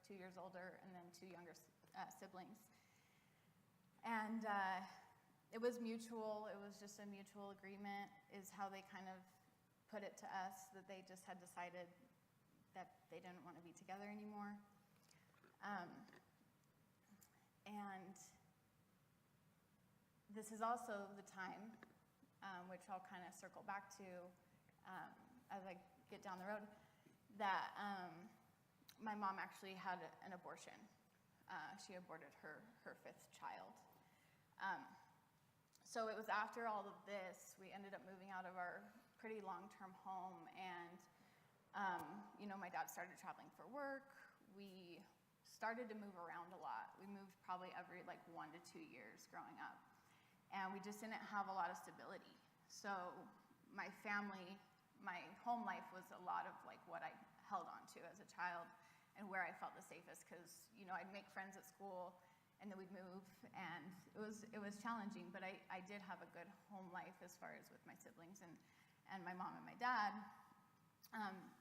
2 years older, and then 2 younger siblings. And it was mutual. It was just a mutual agreement, is how they kind of put it to us, that they just had decided that they didn't want to be together anymore. And this is also the time, which I'll kind of circle back to as I get down the road, that my mom actually had an abortion. She aborted her 5th child. So it was after all of this, we ended up moving out of our pretty long-term home, and my dad started traveling for work. We started to move around a lot. We moved probably every 1 to 2 years growing up, and we just didn't have a lot of stability. So my family, my home life was a lot of what I held on to as a child and where I felt the safest, because I'd make friends at school and then we'd move, and it was challenging, but I did have a good home life as far as with my siblings and my mom and my dad.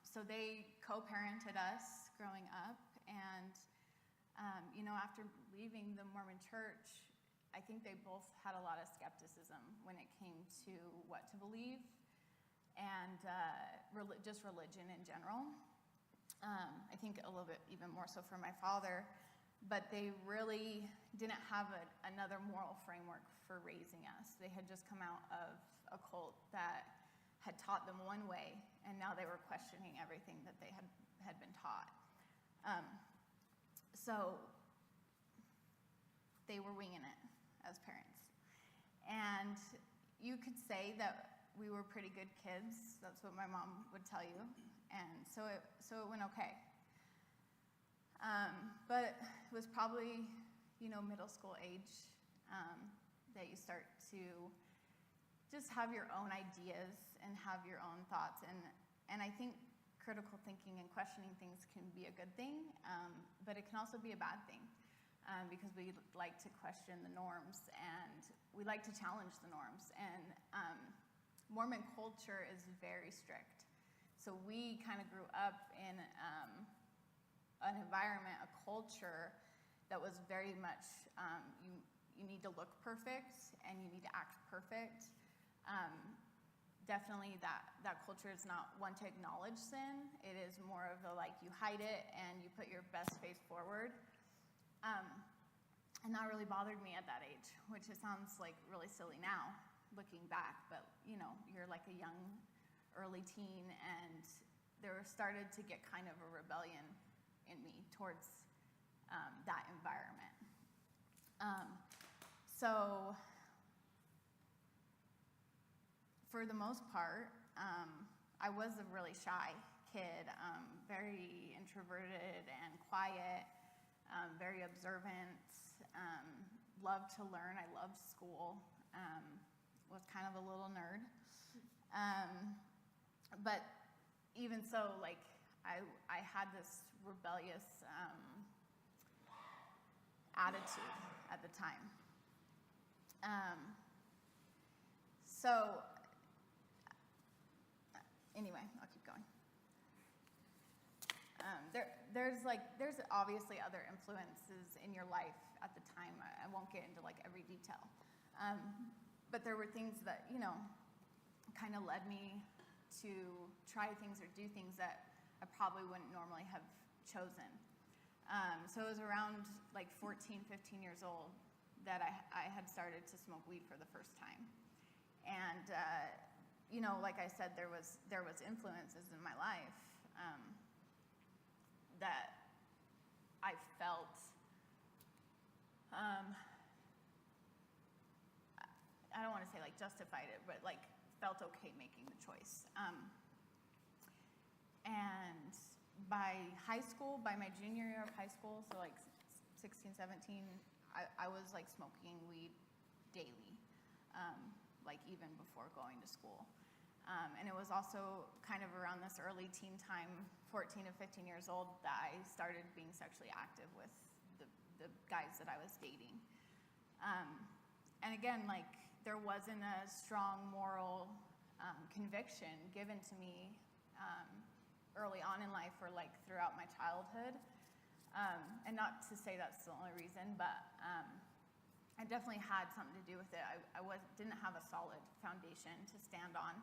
So they co-parented us growing up, and after leaving the Mormon church, I think they both had a lot of skepticism when it came to what to believe, and just religion in general. I think a little bit even more so for my father, but they really didn't have another moral framework for raising us. They had just come out of a cult that had taught them one way, and now they were questioning everything that they had been taught. So they were winging it as parents. And you could say that we were pretty good kids. That's what my mom would tell you. And so it went okay. But it was probably, middle school age that you start to just have your own ideas and have your own thoughts. And I think critical thinking and questioning things can be a good thing, but it can also be a bad thing, because we like to question the norms and we like to challenge the norms. And Mormon culture is very strict. So we kind of grew up in an environment, a culture that was very much, you need to look perfect and you need to act perfect. Definitely that culture is not one to acknowledge sin. It is more of you hide it and you put your best face forward. And that really bothered me at that age, which it sounds really silly now, looking back, but you're a young, early teen, and there started to get kind of a rebellion in me towards that environment. So for the most part, I was a really shy kid, very introverted and quiet, very observant, loved to learn. I loved school, was kind of a little nerd. But even so, I had this rebellious attitude at the time. So anyway, I'll keep going. There's obviously other influences in your life at the time. I won't get into every detail, but there were things that kind of led me to try things or do things that I probably wouldn't normally have chosen. So it was around 14, 15 years old that I had started to smoke weed for the first time. And like I said, there was influences in my life that I felt I don't want to say justified it, but felt okay making the choice. And by high school, by my junior year of high school, so 16, 17, I was smoking weed daily, even before going to school. And it was also kind of around this early teen time, 14 to 15 years old, that I started being sexually active with the guys that I was dating. And again, there wasn't a strong moral conviction given to me early on in life or throughout my childhood. not to say that's the only reason, but I definitely had something to do with it. I didn't have a solid foundation to stand on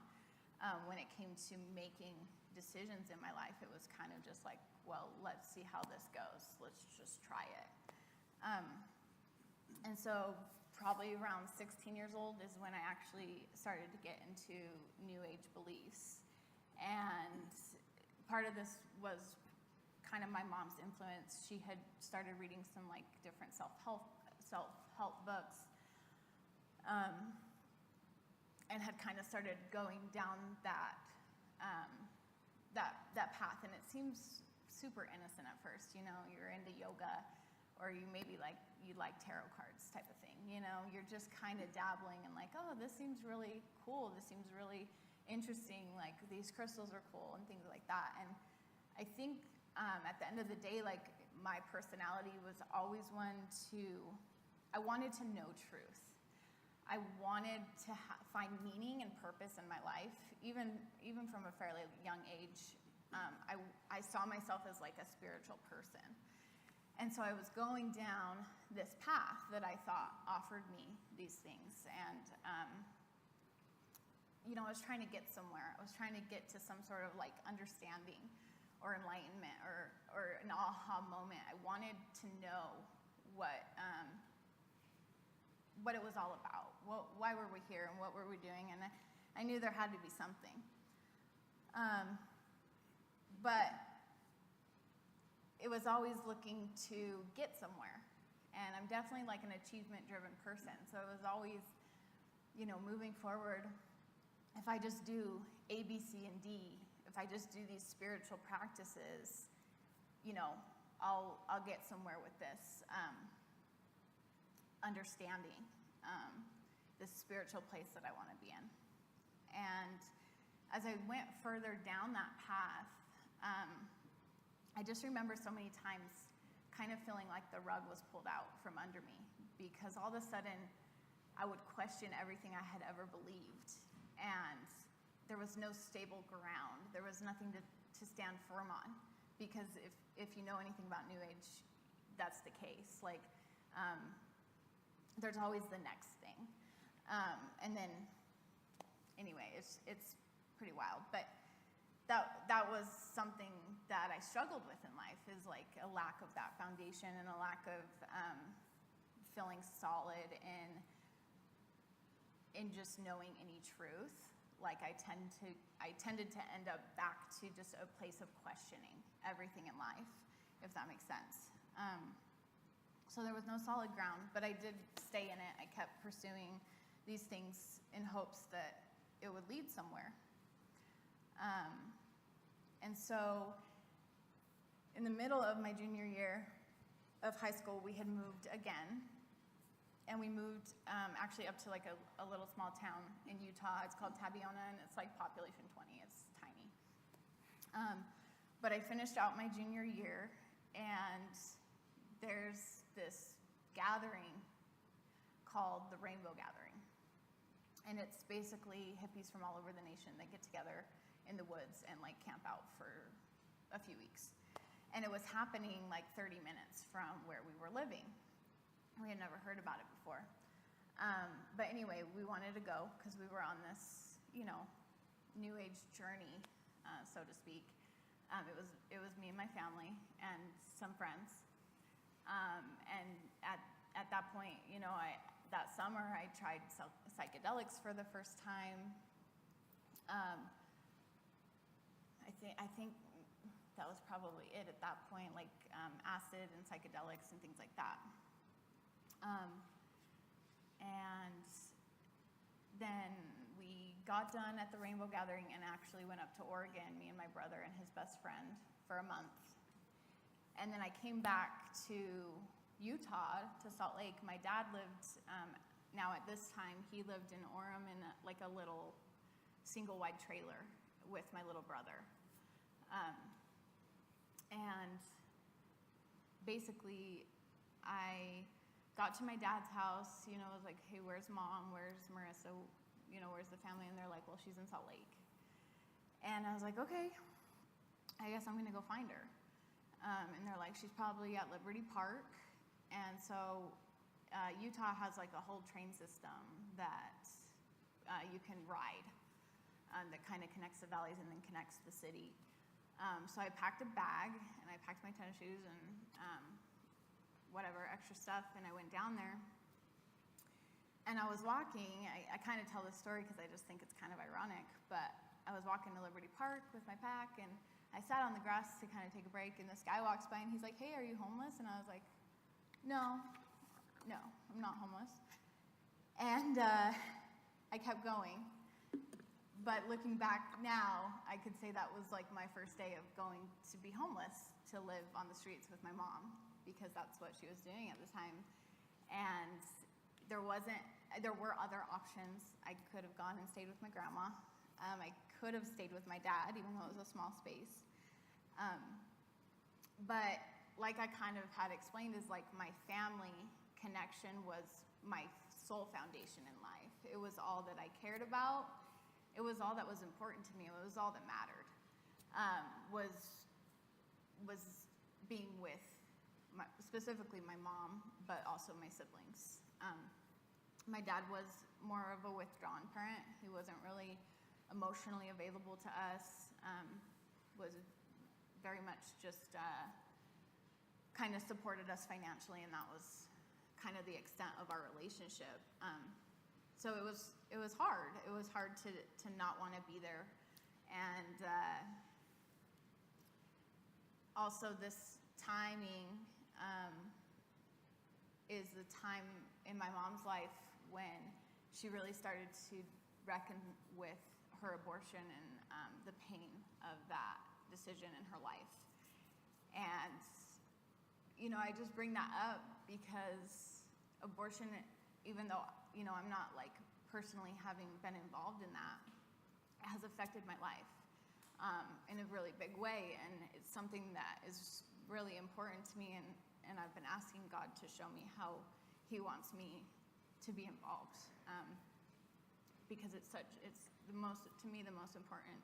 when it came to making decisions in my life. It was kind of just like, well, let's see how this goes. Let's just try it. And so probably around 16 years old is when I actually started to get into New Age beliefs. And part of this was kind of my mom's influence. She had started reading some like different self-help books, and had kind of started going down that path. And it seems super innocent at first, you know, you're into yoga, or you maybe like tarot cards type of thing, you know, you're just kind of dabbling and like, oh, this seems really cool, this seems really interesting, like these crystals are cool and things like that. And I think at the end of the day, like my personality was always I wanted to know truth. I wanted to find meaning and purpose in my life, even from a fairly young age. I saw myself as like a spiritual person. And so I was going down this path that I thought offered me these things. And, you know, I was trying to get somewhere. I was trying to get to some sort of like understanding or enlightenment or an aha moment. I wanted to know what it was all about. Why were we here and what were we doing? And I knew there had to be something. But it was always looking to get somewhere. And I'm definitely like an achievement-driven person. So it was always, you know, moving forward, if I just do A, B, C, and D, if I just do these spiritual practices, you know, I'll get somewhere with this understanding, this spiritual place that I want to be in. And as I went further down that path, I just remember so many times kind of feeling like the rug was pulled out from under me, because all of a sudden I would question everything I had ever believed, and there was no stable ground. There was nothing to stand firm on, because if you know anything about New Age, that's the case. Like, there's always the next thing. And then, anyway, it's pretty wild. But that was something that I struggled with in life, is like a lack of that foundation and a lack of feeling solid in just knowing any truth. Like I tended to end up back to just a place of questioning everything in life, if that makes sense. So there was no solid ground, but I did stay in it. I kept pursuing these things in hopes that it would lead somewhere. And so in the middle of my junior year of high school, we had moved again. And we moved actually up to like a little small town in Utah. It's called Tabiona, and it's like population 20. It's tiny. But I finished out my junior year, and there's this gathering called the Rainbow Gathering. And it's basically hippies from all over the nation that get together in the woods and like camp out for a few weeks. And it was happening like 30 minutes from where we were living. We had never heard about it before. But anyway, we wanted to go because we were on this, you know, New Age journey, so to speak. It was me and my family and some friends. And at that point, you know, that summer I tried psychedelics for the first time. I think that was probably it at that point, like acid and psychedelics and things like that. And then we got done at the Rainbow Gathering and actually went up to Oregon, me and my brother and his best friend, for a month. And then I came back to Utah, to Salt Lake. My dad lived, now at this time, he lived in Orem in like a little single wide trailer with my little brother. And basically, I got to my dad's house, you know, I was like, hey, where's mom? Where's Marissa? You know, where's the family? And they're like, well, she's in Salt Lake. And I was like, okay, I guess I'm gonna go find her. and they're like, she's probably at Liberty Park. And so Utah has like a whole train system that you can ride that kind of connects the valleys and then connects the city. So I packed a bag, and I packed my tennis shoes and whatever extra stuff, and I went down there. And I was walking, I kind of tell this story because I just think it's kind of ironic, but I was walking to Liberty Park with my pack, and I sat on the grass to kind of take a break, and this guy walks by, and he's like, hey, are you homeless? And I was like, no, I'm not homeless. And I kept going. But looking back now, I could say that was like my first day of going to be homeless, to live on the streets with my mom, because that's what she was doing at the time. And there were other options. I could have gone and stayed with my grandma. I could have stayed with my dad, even though it was a small space. But like I kind of had explained, is like my family connection was my sole foundation in life. It was all that I cared about. It was all that was important to me. It was all that mattered. Was being with specifically my mom, but also my siblings. My dad was more of a withdrawn parent. He wasn't really emotionally available to us. Was very much just kind of supported us financially, and that was kind of the extent of our relationship. So it was hard. It was hard to not want to be there. And also this timing is the time in my mom's life when she really started to reckon with her abortion and the pain of that decision in her life. And, I just bring that up because abortion, even though, I'm not like personally having been involved in that, it has affected my life in a really big way. And it's something that is really important to me. And I've been asking God to show me how He wants me to be involved. Because it's the most important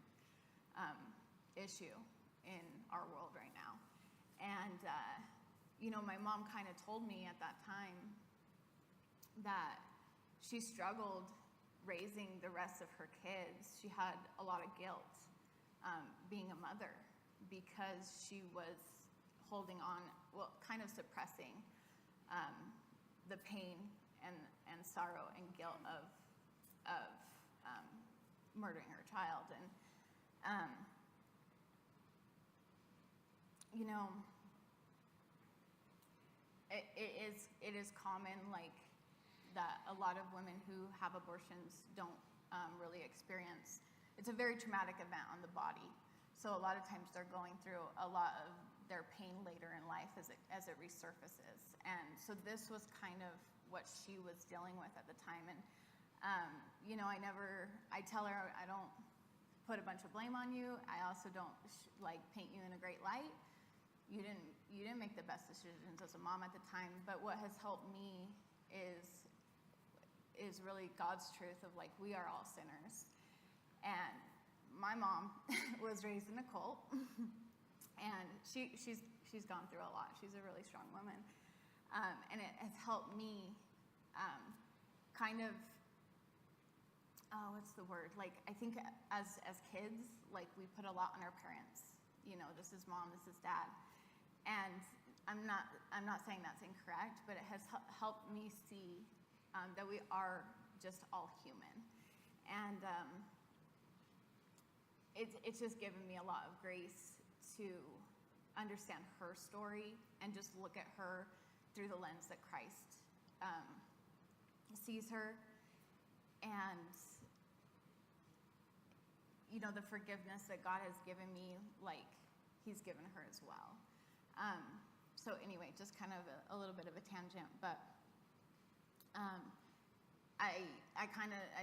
issue in our world right now. And, my mom kind of told me at that time that she struggled raising the rest of her kids. She had a lot of guilt being a mother because she was holding on, kind of suppressing the pain and sorrow and guilt of murdering her child. And it is common, like, that a lot of women who have abortions don't really experience. It's a very traumatic event on the body. So a lot of times they're going through a lot of their pain later in life as it resurfaces. And so this was kind of what she was dealing with at the time. And, I tell her I don't put a bunch of blame on you. I also don't paint you in a great light. You didn't make the best decisions as a mom at the time, but what has helped me is really God's truth of we are all sinners. And my mom was raised in a cult, and she's gone through a lot. She's a really strong woman, and it has helped me kind of, what's the word? I think as kids, we put a lot on our parents. This is mom, this is dad. And I'm not saying that's incorrect, but it has helped me see that we are just all human. And it's just given me a lot of grace to understand her story and just look at her through the lens that Christ sees her. And, the forgiveness that God has given me, He's given her as well. So anyway, just kind of a little bit of a tangent, but I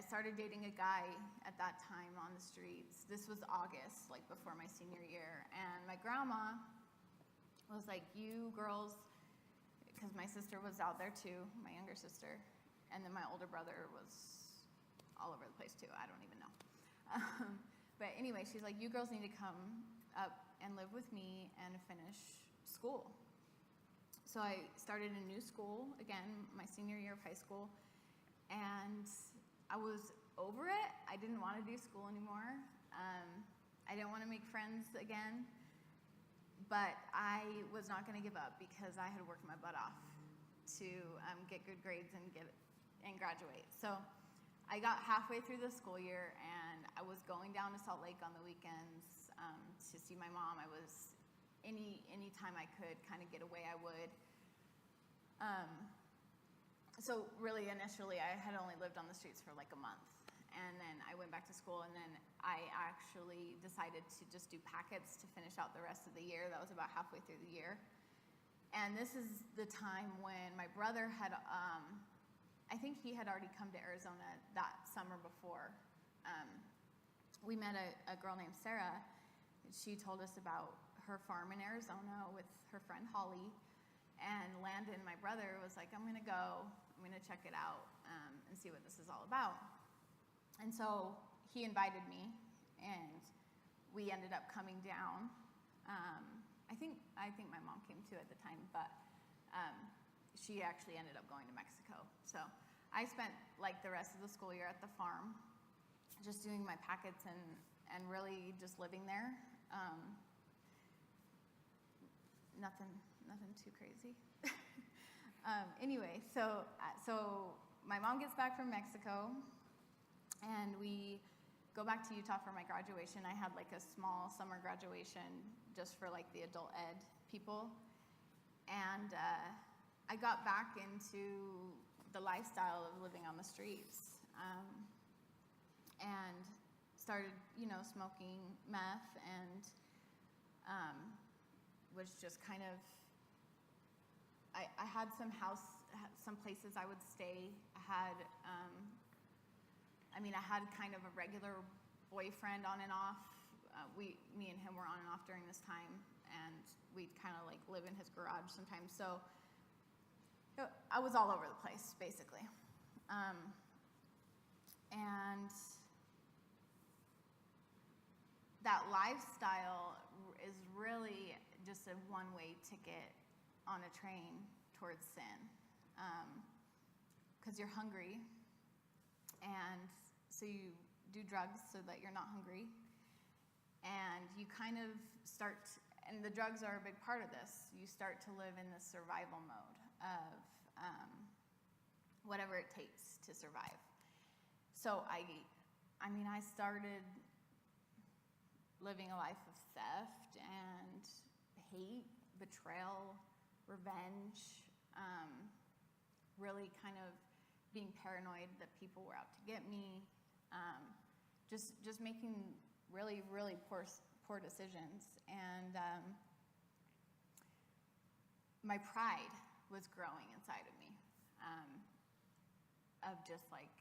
started dating a guy at that time on the streets. This was August, before my senior year, and my grandma was like, you girls, because my sister was out there too, my younger sister, and then my older brother was all over the place too. I don't even know. But anyway, she's like, you girls need to come up and live with me and finish school. So I started a new school, again, my senior year of high school, and I was over it. I didn't want to do school anymore. I didn't want to make friends again, but I was not going to give up because I had worked my butt off to get good grades and graduate. So I got halfway through the school year, and I was going down to Salt Lake on the weekends to see my mom. I was any time I could kind of get away, I would. So really, initially, I had only lived on the streets for like a month, and then I went back to school, and then I actually decided to just do packets to finish out the rest of the year. That was about halfway through the year. And this is the time when my brother had, I think he had already come to Arizona that summer before. We met a girl named Sarah. She told us about her farm in Arizona with her friend Holly. And Landon, my brother, was like, I'm going to go. I'm going to check it out and see what this is all about. And so he invited me, and we ended up coming down. I think my mom came too at the time, but she actually ended up going to Mexico. So I spent like the rest of the school year at the farm, just doing my packets and really just living there. Nothing too crazy. Anyway, so my mom gets back from Mexico, and we go back to Utah for my graduation. I had like a small summer graduation just for like the adult ed people. And I got back into the lifestyle of living on the streets, and started, smoking meth, and was just kind of, I had some places I would stay. I had kind of a regular boyfriend on and off. Me and him were on and off during this time, and we'd kind of like live in his garage sometimes. So I was all over the place, basically. And that lifestyle is really just a one-way ticket on a train towards sin, because you're hungry, and so you do drugs so that you're not hungry, and you kind of start, and the drugs are a big part of this, you start to live in this survival mode of whatever it takes to survive. So I started living a life of theft and hate, betrayal, revenge, really kind of being paranoid that people were out to get me, just making really, really poor decisions. And my pride was growing inside of me, of just like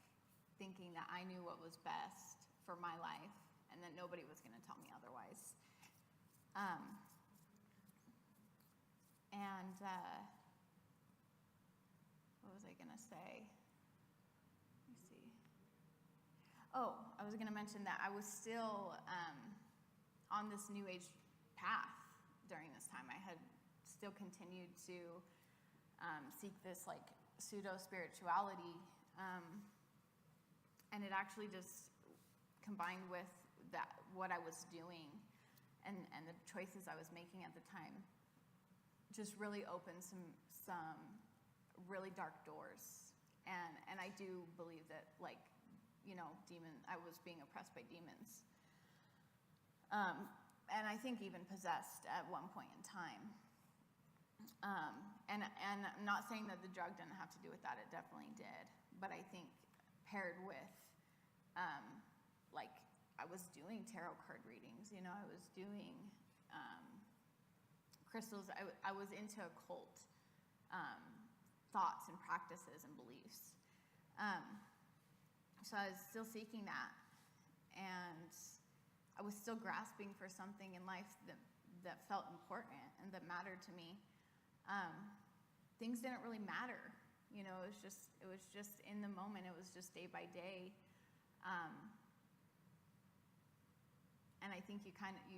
thinking that I knew what was best for my life and that nobody was going to tell me otherwise. What was I going to say? Let me see. Oh, I was going to mention that I was still on this New Age path during this time. I had still continued to seek this like pseudo-spirituality, and it actually just combined with that what I was doing and the choices I was making at the time just really opened some really dark doors. And I do believe that, like, I was being oppressed by demons. And I think even possessed at one point in time. And I'm not saying that the drug didn't have to do with that. It definitely did. But I think paired with, like, I was doing tarot card readings, I was doing crystals. I was into occult thoughts and practices and beliefs. So I was still seeking that, and I was still grasping for something in life that felt important and that mattered to me. Things didn't really matter, it was just in the moment. It was just day by day. And I think you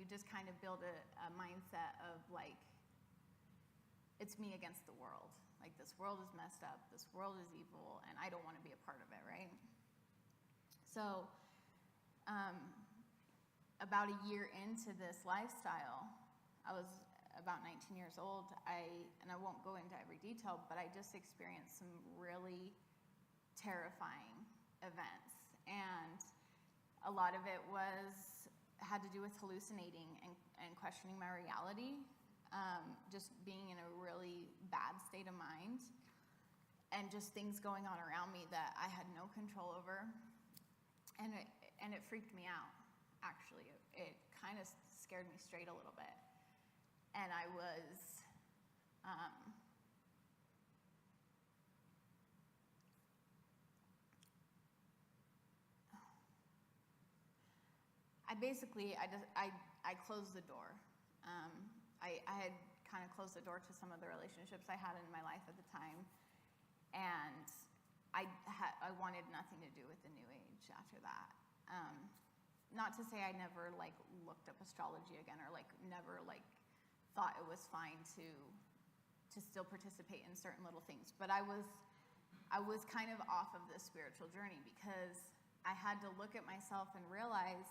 just kind of build a mindset of like, it's me against the world. Like, this world is messed up, this world is evil, and I don't want to be a part of it, right? So, about a year into this lifestyle, I was about 19 years old. And I won't go into every detail, but I just experienced some really terrifying events. And a lot of it had to do with hallucinating and questioning my reality, just being in a really bad state of mind, and just things going on around me that I had no control over. And it freaked me out, actually. It kind of scared me straight a little bit. And I closed the door. I had kind of closed the door to some of the relationships I had in my life at the time, and I wanted nothing to do with the New Age after that. Not to say I never looked up astrology again, or never thought it was fine to still participate in certain little things, but I was kind of off of this spiritual journey because I had to look at myself and realize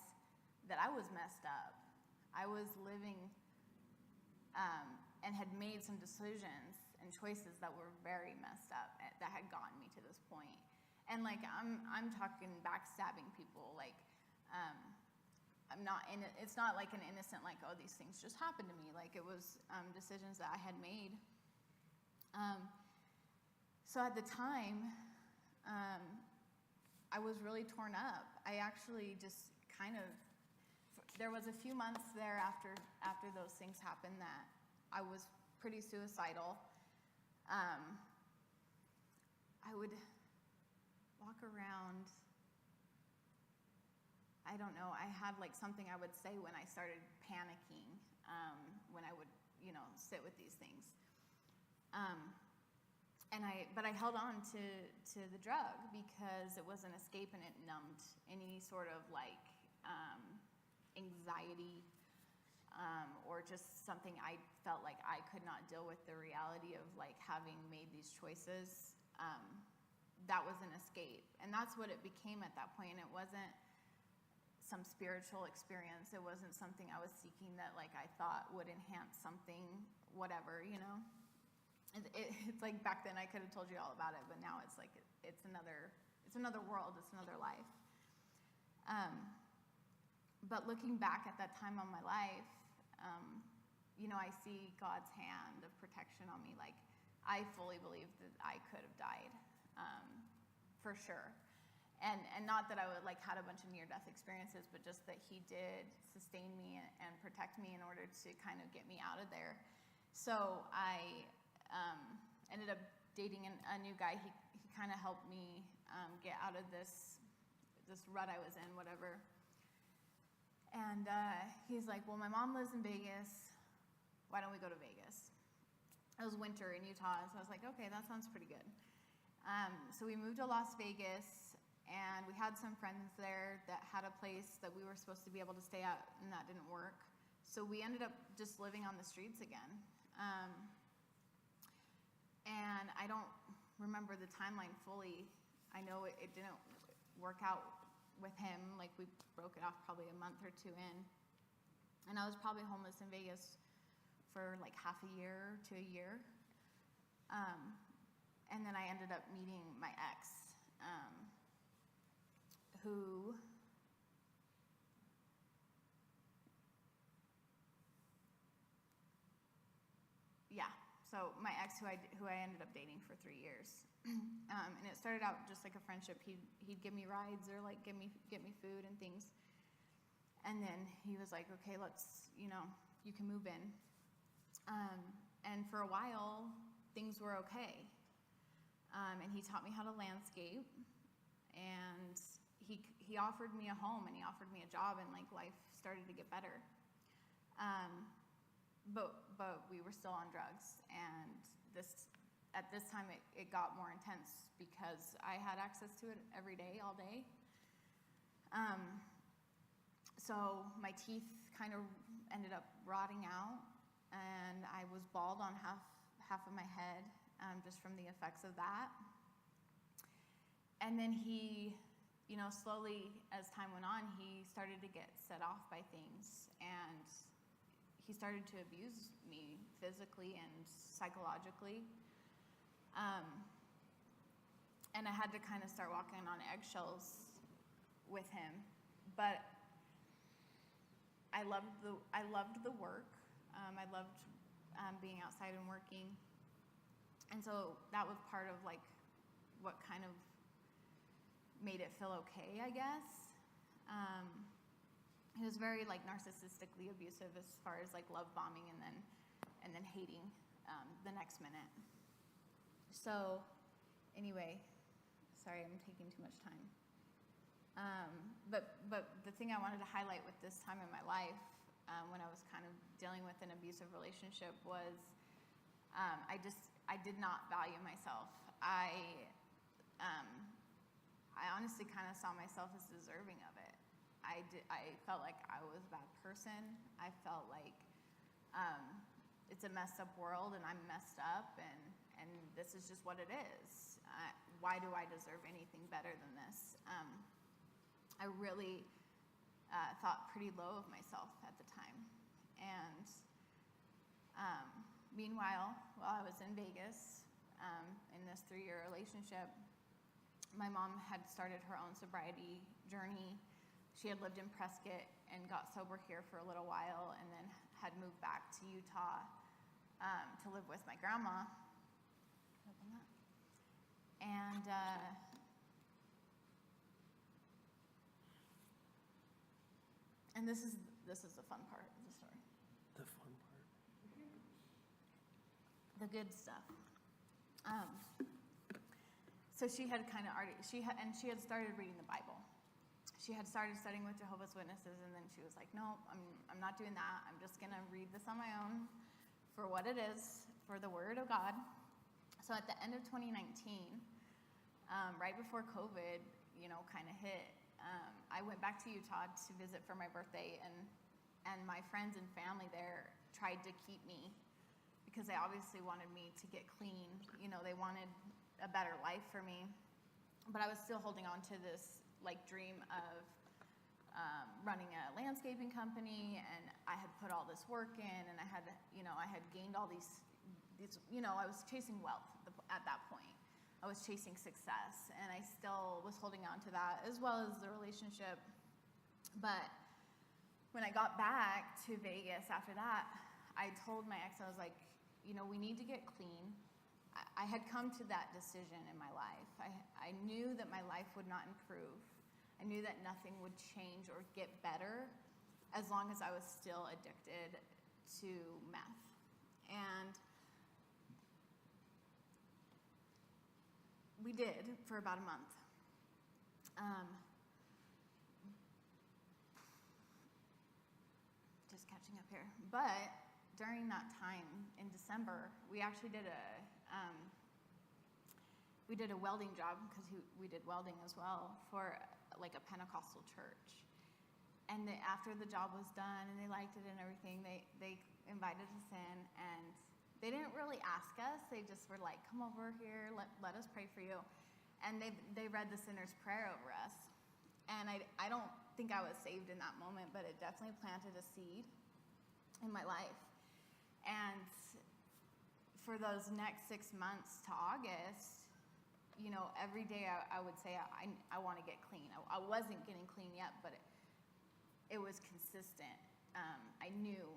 that I was messed up. I was living and had made some decisions and choices that were very messed up, that had gotten me to this point. And I'm talking backstabbing people. It's not like an innocent, oh, these things just happened to me. It was decisions that I had made. So at the time, I was really torn up. I actually just there was a few months there after those things happened that I was pretty suicidal. I would walk around, I don't know, I had something I would say when I started panicking, when I would, sit with these things. But I held on to the drug because it was an escape, and it numbed any sort of anxiety, or just something I felt like I could not deal with the reality of having made these choices. That was an escape, and that's what it became at that point. And it wasn't some spiritual experience. It wasn't something I was seeking that I thought would enhance something, whatever, It's back then I could have told you all about it, but now it's it's another world, it's another life. But looking back at that time on my life, I see God's hand of protection on me. I fully believe that I could have died, for sure. And not that I would had a bunch of near-death experiences, but just that He did sustain me and protect me in order to kind of get me out of there. So I ended up dating a new guy. He kind of helped me get out of this rut I was in, whatever. And he's like, well, my mom lives in Vegas. Why don't we go to Vegas? It was winter in Utah, so I was like, okay, that sounds pretty good. So we moved to Las Vegas, and we had some friends there that had a place that we were supposed to be able to stay at, and that didn't work. So we ended up just living on the streets again. And I don't remember the timeline fully. I know it didn't work out with him. We broke it off probably a month or two in. And I was probably homeless in Vegas for half a year to a year. And then I ended up meeting my ex, who so my ex, who I ended up dating for 3 years. And it started out just like a friendship. He'd give me rides or get me food and things. And then he was like, okay, let's, you can move in. And for a while, things were okay. And he taught me how to landscape, and he offered me a home, and he offered me a job, and life started to get better. But we were still on drugs, and at this time it got more intense because I had access to it every day, all day. So my teeth kind of ended up rotting out, and I was bald on half half of my head, just from the effects of that. And then he, slowly as time went on, he started to get set off by things, and he started to abuse me physically and psychologically. And I had to kind of start walking on eggshells with him. But I loved the work. I loved being outside and working. And so that was part of like what kind of made it feel okay, I guess. He was very like narcissistically abusive as far as like love bombing and then hating the next minute. So anyway, sorry, I'm taking too much time. But the thing I wanted to highlight with this time in my life, when I was kind of dealing with an abusive relationship, was I did not value myself. I honestly kind of saw myself as deserving of it. I felt like I was a bad person. I felt like it's a messed up world and I'm messed up, and this is just what it is. Why do I deserve anything better than this? I really thought pretty low of myself at the time. And meanwhile, while I was in Vegas in this 3-year relationship, my mom had started her own sobriety journey. She had lived in Prescott and got sober here for a little while, and then had moved back to Utah to live with my grandma. And this is the fun part of the story. The fun part. The good stuff. So she had kind of already, she had started reading the Bible. She had started studying with Jehovah's Witnesses, and then she was like, no, I'm not doing that. I'm just going to read this on my own for what it is, for the Word of God. So at the end of 2019, right before COVID, kind of hit, I went back to Utah to visit for my birthday, and my friends and family there tried to keep me because they obviously wanted me to get clean. They wanted a better life for me, but I was still holding on to this like dream of running a landscaping company, and I had put all this work in, and I had gained all these, I was chasing wealth at that point. I was chasing success, and I still was holding on to that, as well as the relationship. But when I got back to Vegas after that, I told my ex, I was like, we need to get clean. I had come to that decision in my life. I knew that my life would not improve. I knew that nothing would change or get better as long as I was still addicted to meth. And we did for about a month. Just catching up here. But during that time in December, we actually did a welding job, because we did welding as well, for like a Pentecostal church. And after the job was done and they liked it and everything, they invited us in, and they didn't really ask us. They just were like, come over here, let us pray for you. And they read the sinner's prayer over us. And I don't think I was saved in that moment, but it definitely planted a seed in my life. And for those next 6 months to August, every day I would say, I want to get clean. I wasn't getting clean yet, but it was consistent. I knew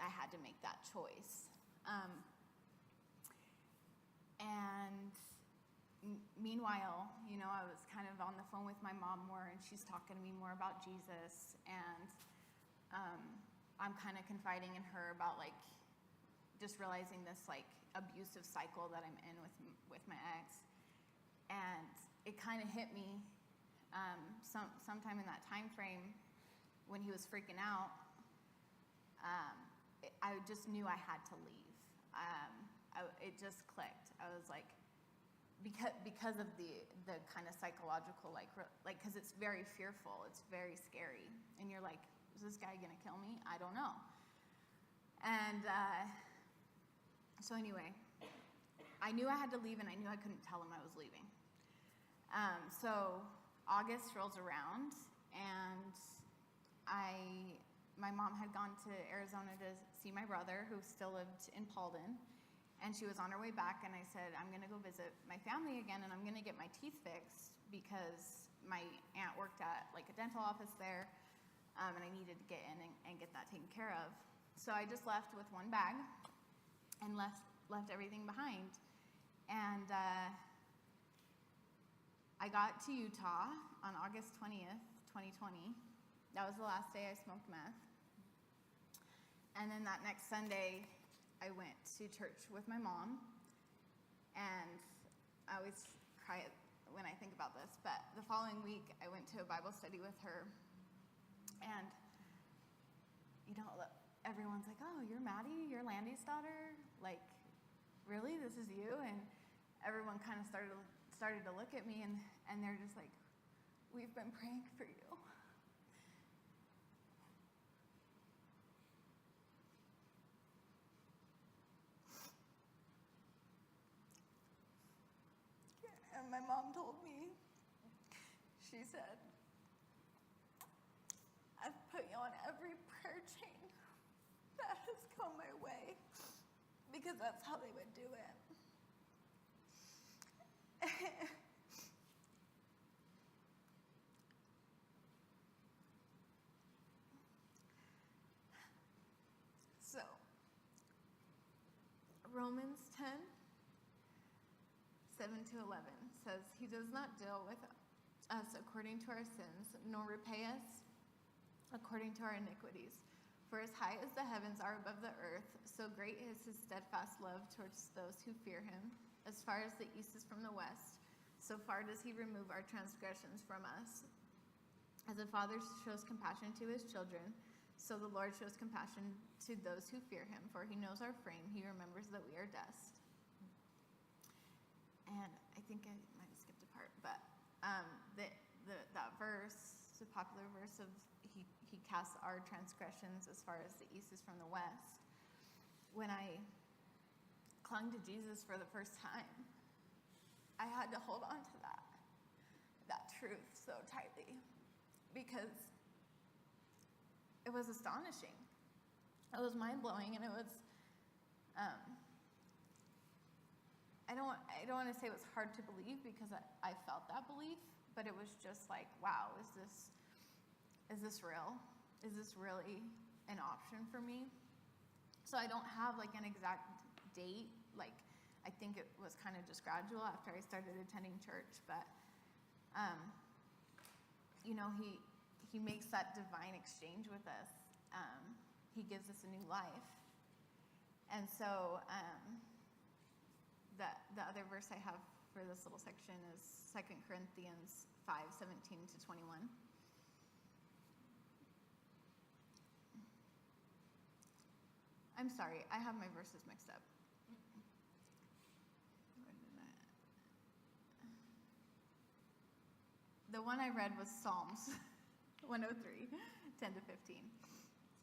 I had to make that choice. And meanwhile, I was kind of on the phone with my mom more, and she's talking to me more about Jesus, and I'm kind of confiding in her about like just realizing this like abusive cycle that I'm in with my ex. And it kind of hit me sometime in that time frame when he was freaking out. I just knew I had to leave. It just clicked. I was like, because of the kind of psychological, because it's very fearful, it's very scary, and you're like, is this guy gonna kill me? I don't know. And so anyway, I knew I had to leave, and I knew I couldn't tell him I was leaving. So August rolls around, and my mom had gone to Arizona to see my brother, who still lived in Paulden, and she was on her way back, and I said, I'm going to go visit my family again, and I'm going to get my teeth fixed because my aunt worked at like a dental office there, and I needed to get in and get that taken care of. So I just left with one bag and left everything behind. And I got to Utah on August 20th, 2020. That was the last day I smoked meth. And then that next Sunday, I went to church with my mom. And I always cry when I think about this, but the following week, I went to a Bible study with her. And, you know, everyone's like, oh, you're Maddie? You're Landy's daughter? Like, really? This is you? And everyone kind of started to look at me, and they're just like, we've been praying for you. And my mom told me, she said, I've put you on every prayer chain that has come my way, because that's how they would do it. So, Romans 10:7-11 says, He does not deal with us according to our sins, nor repay us according to our iniquities. For as high as the heavens are above the earth, so great is his steadfast love towards those who fear him. As far as the east is from the west, so far does he remove our transgressions from us. As a father shows compassion to his children, so the Lord shows compassion to those who fear him. For he knows our frame, he remembers that we are dust. And I think I might have skipped a part, but that verse, the popular verse of he casts our transgressions as far as the east is from the west. When I clung to Jesus for the first time, I had to hold on to that truth so tightly, because it was astonishing. It was mind-blowing, and it was, I don't want to say it was hard to believe, because I felt that belief, but it was just like, wow, is this real? Is this really an option for me? So I don't have like an exact date. Like, I think it was kind of just gradual after I started attending church, but you know, he makes that divine exchange with us. He gives us a new life. And so the other verse I have for this little section is 2 Corinthians 5:17-21. I'm sorry, I have my verses mixed up. The one I read was Psalms 103, 10-15.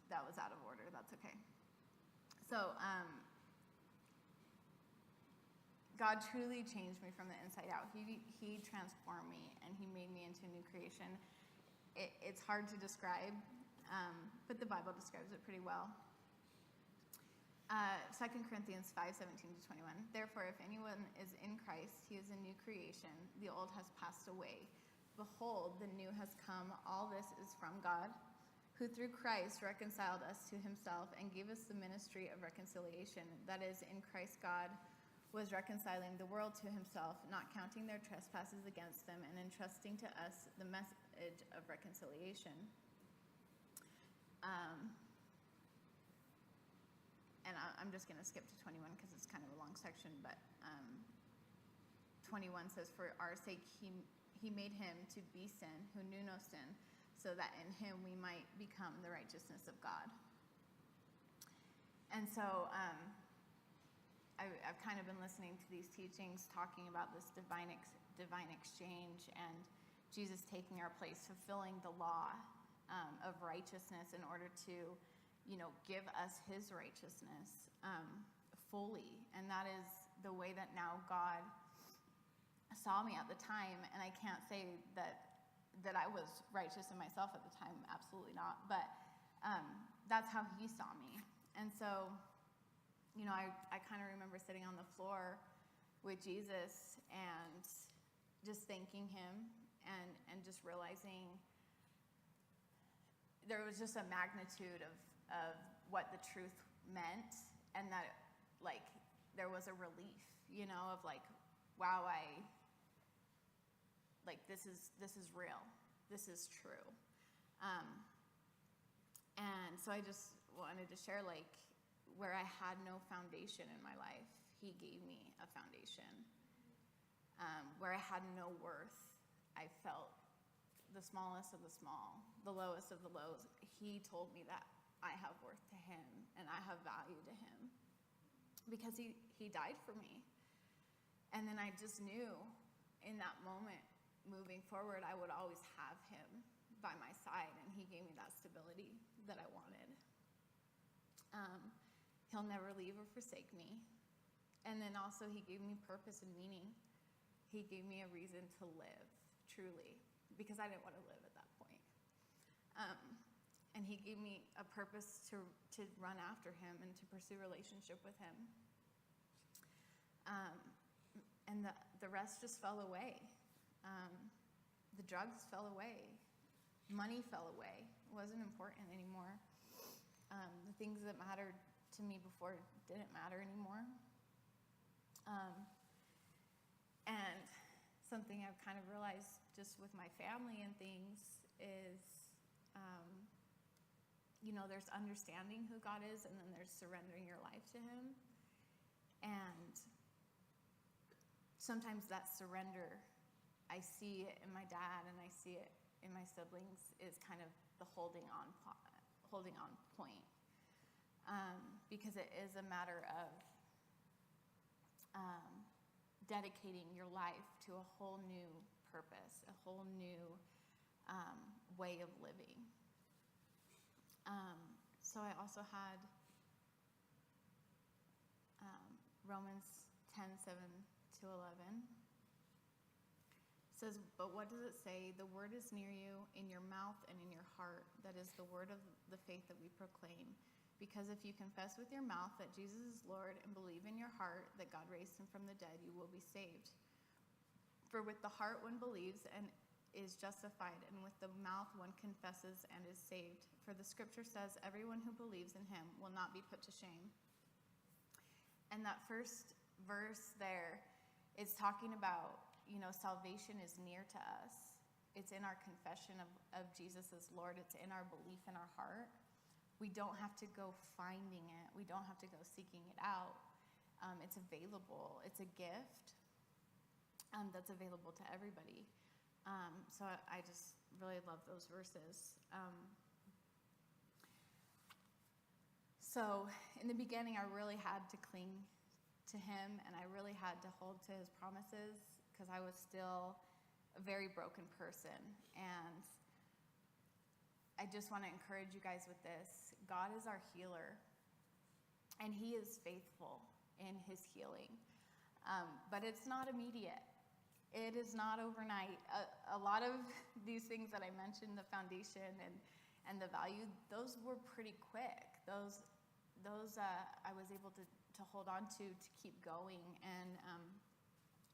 That was out of order, that's okay. So, God truly changed me from the inside out. He transformed me, and he made me into a new creation. It's hard to describe, but the Bible describes it pretty well. 2 Corinthians 5:17-21. Therefore, if anyone is in Christ, he is a new creation. The old has passed away. Behold, the new has come. All this is from God, who through Christ reconciled us to himself and gave us the ministry of reconciliation. That is, in Christ God was reconciling the world to himself, not counting their trespasses against them, and entrusting to us the message of reconciliation. And I'm just going to skip to 21 because it's kind of a long section, but 21 says, for our sake he made him to be sin who knew no sin, so that in him we might become the righteousness of God. And so I've kind of been listening to these teachings talking about this divine exchange and Jesus taking our place, fulfilling the law of righteousness in order to, you know, give us his righteousness fully. And that is the way that now God saw me at the time, and I can't say that I was righteous in myself at the time, absolutely not, but that's how he saw me. And so, I kind of remember sitting on the floor with Jesus and just thanking him and just realizing there was just a magnitude of what the truth meant, and that there was a relief, of wow, this is real, this is true. And so I just wanted to share, where I had no foundation in my life, he gave me a foundation. Where I had no worth, I felt the smallest of the small, the lowest of the lows. He told me that I have worth to him and I have value to him because he died for me. And then I just knew in that moment, moving forward, I would always have him by my side, and he gave me that stability that I wanted. He'll never leave or forsake me. And then also he gave me purpose and meaning. He gave me a reason to live, truly, because I didn't want to live at that point. And he gave me a purpose to run after him and to pursue relationship with him. And the rest just fell away. The drugs fell away. Money fell away. It wasn't important anymore. The things that mattered to me before didn't matter anymore. And something I've kind of realized just with my family and things is, there's understanding who God is, and then there's surrendering your life to him. And sometimes that surrender, I see it in my dad and I see it in my siblings, is kind of the holding on point. Because it is a matter of dedicating your life to a whole new purpose, a whole new way of living. So I also had Romans 10:7-11. It says, "But what does it say? The word is near you, in your mouth and in your heart. That is the word of the faith that we proclaim. Because if you confess with your mouth that Jesus is Lord and believe in your heart that God raised him from the dead, you will be saved. For with the heart one believes and is justified, and with the mouth one confesses and is saved. For the scripture says, everyone who believes in him will not be put to shame." And that first verse there is talking about, salvation is near to us. It's in our confession of Jesus as Lord. It's in our belief in our heart. We don't have to go finding it. We don't have to go seeking it out. It's available. It's a gift that's available to everybody. So I just really love those verses. So in the beginning, I really had to cling to him, and I really had to hold to his promises because I was still a very broken person. And I just want to encourage you guys with this. God is our healer, and he is faithful in his healing. But it's not immediate. It is not overnight. A lot of these things that I mentioned, the foundation and the value, those were pretty quick. Those I was able to hold on to keep going and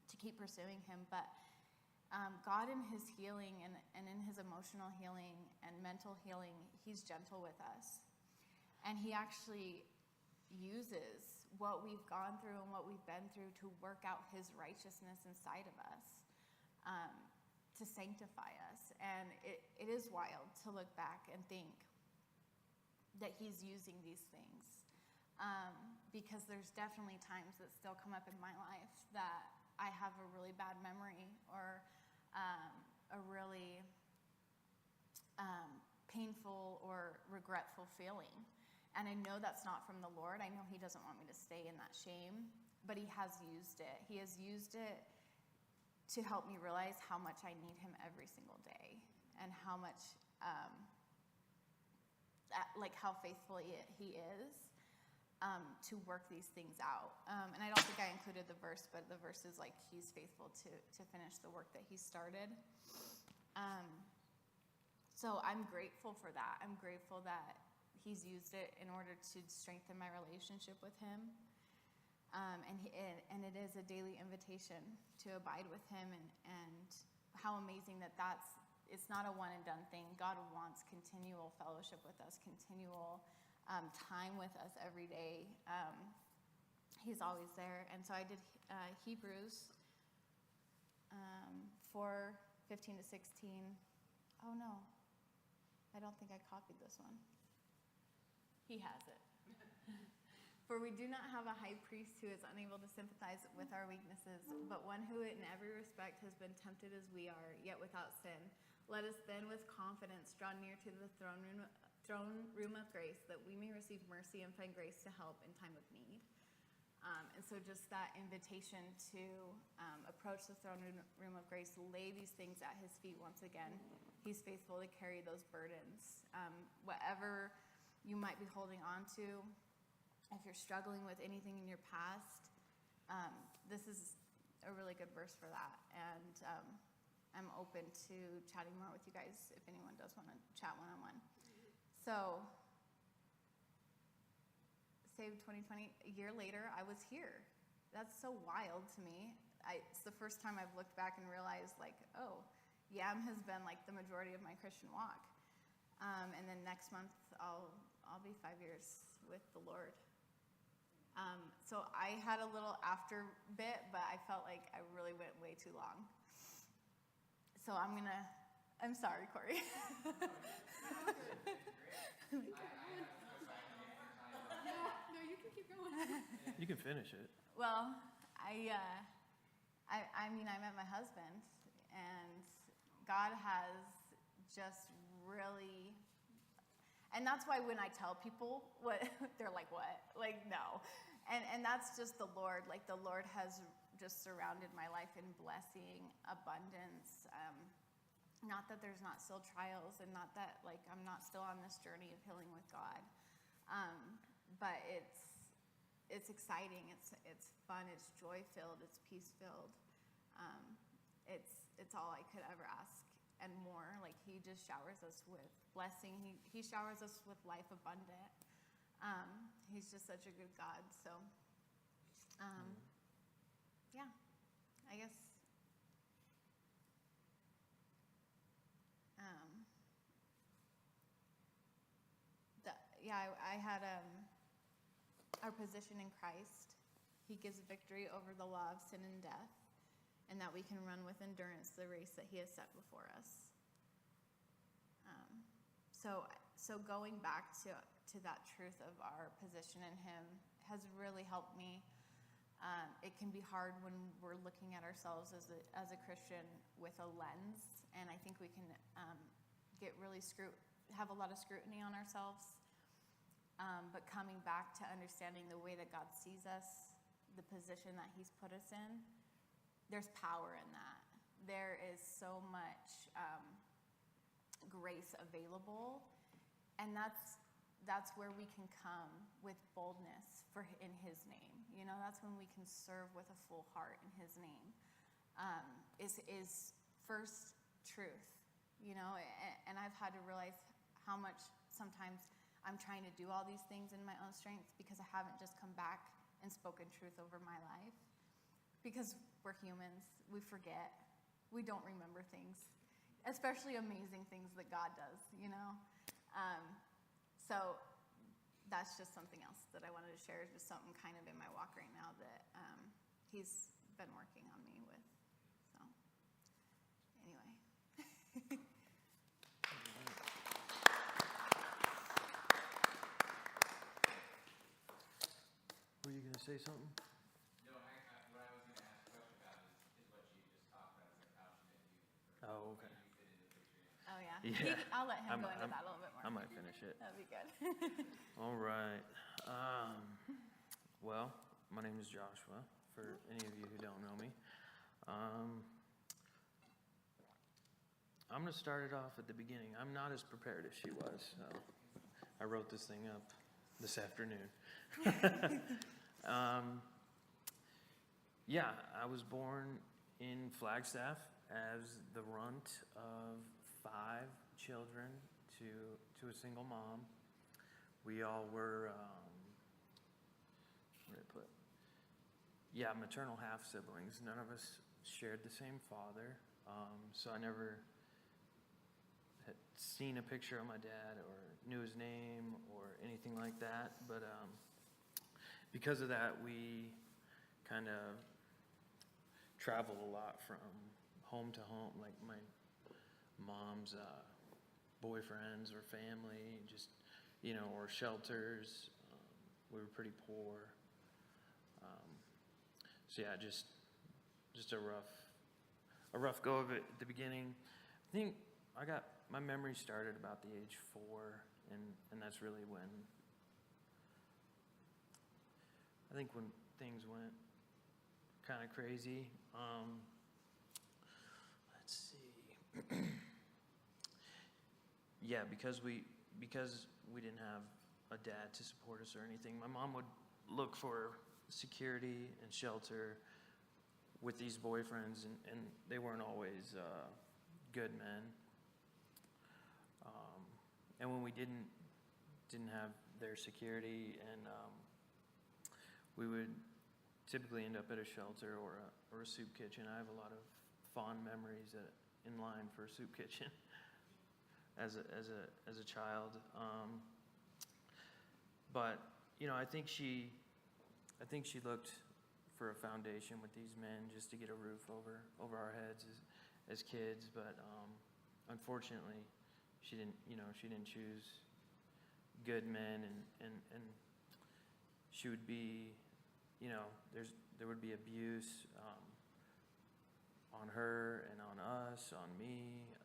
to keep pursuing him. But God in his healing and in his emotional healing and mental healing, he's gentle with us. And he actually uses what we've gone through and what we've been through to work out his righteousness inside of us, to sanctify us. And it is wild to look back and think that he's using these things, because there's definitely times that still come up in my life that I have a really bad memory or a really painful or regretful feeling. And I know that's not from the Lord. I know he doesn't want me to stay in that shame, but he has used it. He has used it to help me realize how much I need him every single day, and how much, how faithful he is. to work these things out. And I don't think I included the verse, but the verse is like, he's faithful to finish the work that he started. So I'm grateful for that. I'm grateful that he's used it in order to strengthen my relationship with him. And it is a daily invitation to abide with him, and how amazing it's not a one and done thing. God wants continual fellowship with us, continual time with us every day. He's always there. And so I did Hebrews 4:15 to 16. Oh no, I don't think I copied this one. He has it. For we do not have a high priest who is unable to sympathize with our weaknesses, but one who in every respect has been tempted as we are, yet without sin. Let us then with confidence draw near to the throne room of grace, that we may receive mercy and find grace to help in time of need. And so just that invitation to approach the throne room of grace, lay these things at his feet once again. He's faithful to carry those burdens. Whatever you might be holding on to, if you're struggling with anything in your past, this is a really good verse for that. And I'm open to chatting more with you guys if anyone does want to chat one-on-one. So, Saved 2020, a year later, I was here. That's so wild to me. It's the first time I've looked back and realized, like, oh, Yam has been like the majority of my Christian walk. And then next month, I'll be 5 years with the Lord. So I had a little after bit, but I felt like I really went way too long. So I'm sorry, Corey. No, you can keep going. You can finish it. Well, I met my husband, and God has just really, and that's why when I tell people what, they're like, what? Like, no. And that's just the Lord. Like, the Lord has just surrounded my life in blessing, abundance. Not that there's not still trials, and not that, like, I'm not still on this journey of healing with God. But it's exciting. It's fun. It's joy-filled. It's peace-filled. It's all I could ever ask and more. Like, he just showers us with blessing. He showers us with life abundant. He's just such a good God. So, yeah, I guess. I had our position in Christ. He gives victory over the law of sin and death, and that we can run with endurance the race that he has set before us. So going back to that truth of our position in him has really helped me. It can be hard when we're looking at ourselves as a Christian with a lens, and I think we can get really have a lot of scrutiny on ourselves. But coming back to understanding the way that God sees us, the position that he's put us in, there's power in that. There is so much grace available, and that's where we can come with boldness in his name. You know, that's when we can serve with a full heart in his name. Is first truth, you know, and I've had to realize how much sometimes I'm trying to do all these things in my own strength because I haven't just come back and spoken truth over my life. Because we're humans, we forget, we don't remember things, especially amazing things that God does, you know? So that's just something else that I wanted to share, just something kind of in my walk right now that he's been working on me with. So, anyway. Were you going to say something? No, what I was going to ask a question about is what you just talked about, is like how should it do? Oh, okay. You fit in the picture. Oh, yeah. Yeah. I'll let him go into that a little bit more. I might finish it. That'd be good. All right. Well, my name is Joshua, for any of you who don't know me. I'm going to start it off at the beginning. I'm not as prepared as she was, so I wrote this thing up this afternoon. Yeah, I was born in Flagstaff as the runt of 5 children to a single mom. We all were, what did I put? Yeah, maternal half siblings. None of us shared the same father, so I never had seen a picture of my dad or knew his name or anything like that. But because of that, we kind of travel a lot from home to home, like my mom's boyfriends or family, just, or shelters. We were pretty poor. So yeah, just a rough go of it at the beginning. I think I got my memory started about the age 4, and that's really when things went kind of crazy. Let's see. Yeah, because we didn't have a dad to support us or anything, my mom would look for security and shelter with these boyfriends, and they weren't always good men. And when we didn't have their security, and we would typically end up at a shelter or a soup kitchen. I have a lot of fond memories in line for a soup kitchen as a child. But I think she looked for a foundation with these men just to get a roof over our heads as kids. But unfortunately, she didn't choose good men, and she would be, there would be abuse on her and on us, on me.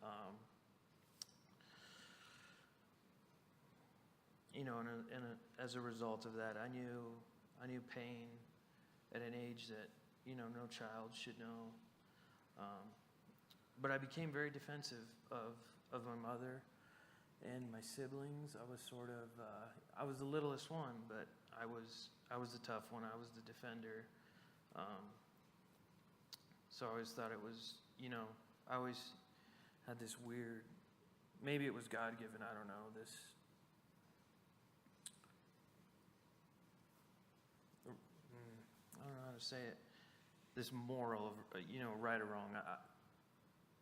As a result of that, I knew pain at an age that no child should know. But I became very defensive of my mother and my siblings. I was I was the littlest one, but I was the tough one. I was the defender. So I always thought it was, I always had this weird, maybe it was God-given, I don't know, this, I don't know how to say it, this moral of, right or wrong.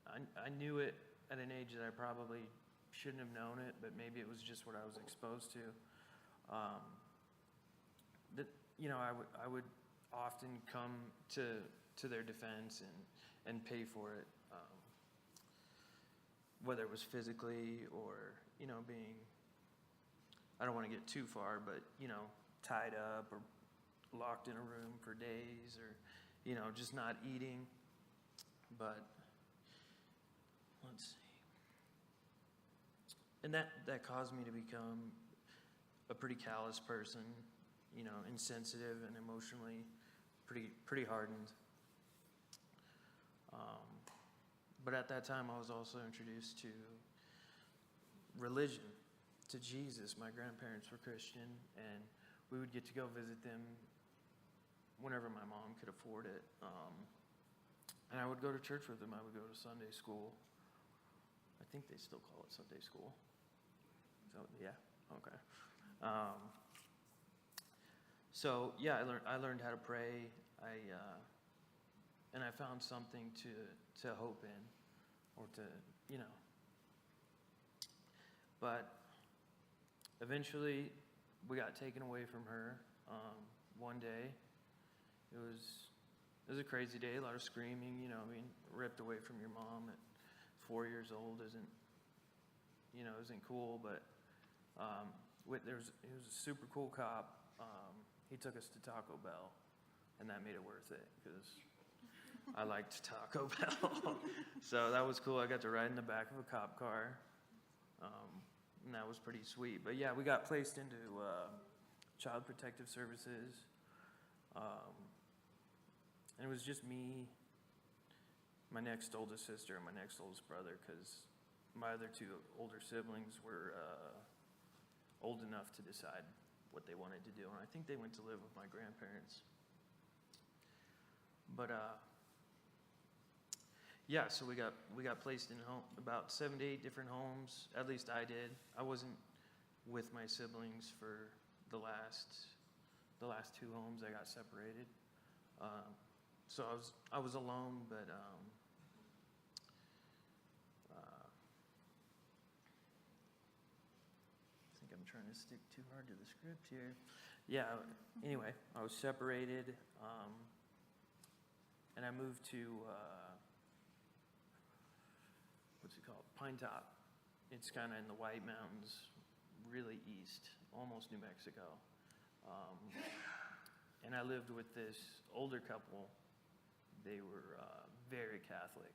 I knew it at an age that I probably shouldn't have known it, but maybe it was just what I was exposed to. I would often come to their defense and pay for it, whether it was physically or being, I don't want to get too far, but tied up or locked in a room for days, or just not eating. But let's see. And that caused me to become a pretty callous person, insensitive and emotionally pretty hardened. But at that time, I was also introduced to religion, to Jesus. My grandparents were Christian, and we would get to go visit them whenever my mom could afford it. And I would go to church with them. I would go to Sunday school. I think they still call it Sunday school. So yeah, okay. So yeah, I learned how to pray. And I found something to hope in, or to But eventually, we got taken away from her. One day, it was a crazy day. A lot of screaming. Ripped away from your mom at 4 years old isn't cool. But he was a super cool cop. He took us to Taco Bell, and that made it worth it because I liked Taco Bell. So that was cool. I got to ride in the back of a cop car, and that was pretty sweet. But yeah, we got placed into Child Protective Services, and it was just me, my next oldest sister, and my next oldest brother, because my other 2 older siblings were old enough to decide what they wanted to do. And I think they went to live with my grandparents. But yeah, so we got placed in about 7 to 8 different homes. At least I did. I wasn't with my siblings for the last 2 homes. I got separated. So I was alone, but I think I'm trying to stick too hard to the script here. Yeah. Anyway, I was separated, and I moved to what's it called? Pine Top. It's kind of in the White Mountains, really east, almost New Mexico. And I lived with this older couple. They were very Catholic.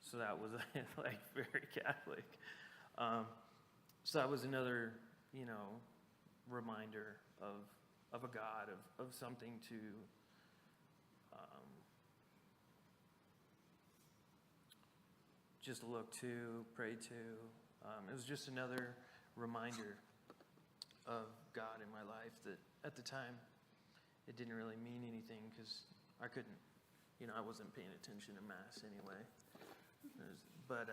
So that was like very Catholic. So that was another, reminder of a God, of something to just look to, pray to. It was just another reminder of God in my life that at the time it didn't really mean anything because I couldn't, I wasn't paying attention to Mass anyway. But,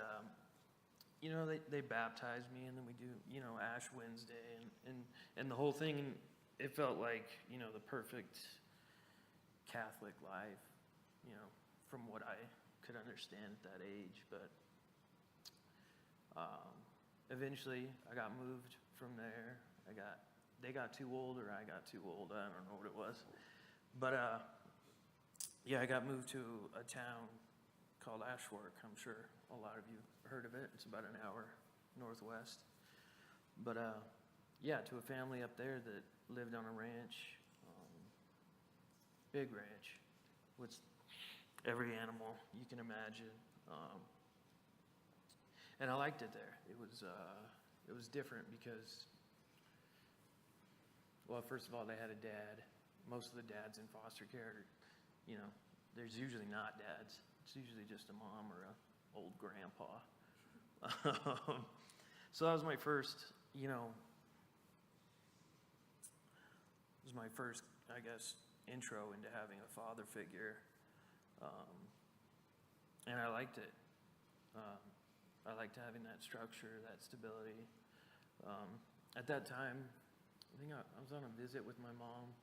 they baptized me, and then we do, Ash Wednesday and the whole thing. And it felt like, the perfect Catholic life, from what I could understand at that age. But eventually I got moved from there. They got too old, or I got too old. I don't know what it was. But yeah, I got moved to a town called Ashwork. I'm sure a lot of you heard of it. It's about an hour northwest. But yeah, to a family up there that lived on a ranch, big ranch, with every animal you can imagine. And I liked it there. It was different because, well, first of all, they had a dad. Most of the dads in foster care, there's usually not dads. It's usually just a mom or a old grandpa. So that was my first, I guess, intro into having a father figure. And I liked it. I liked having that structure, that stability. At that time, I think I was on a visit with my mom.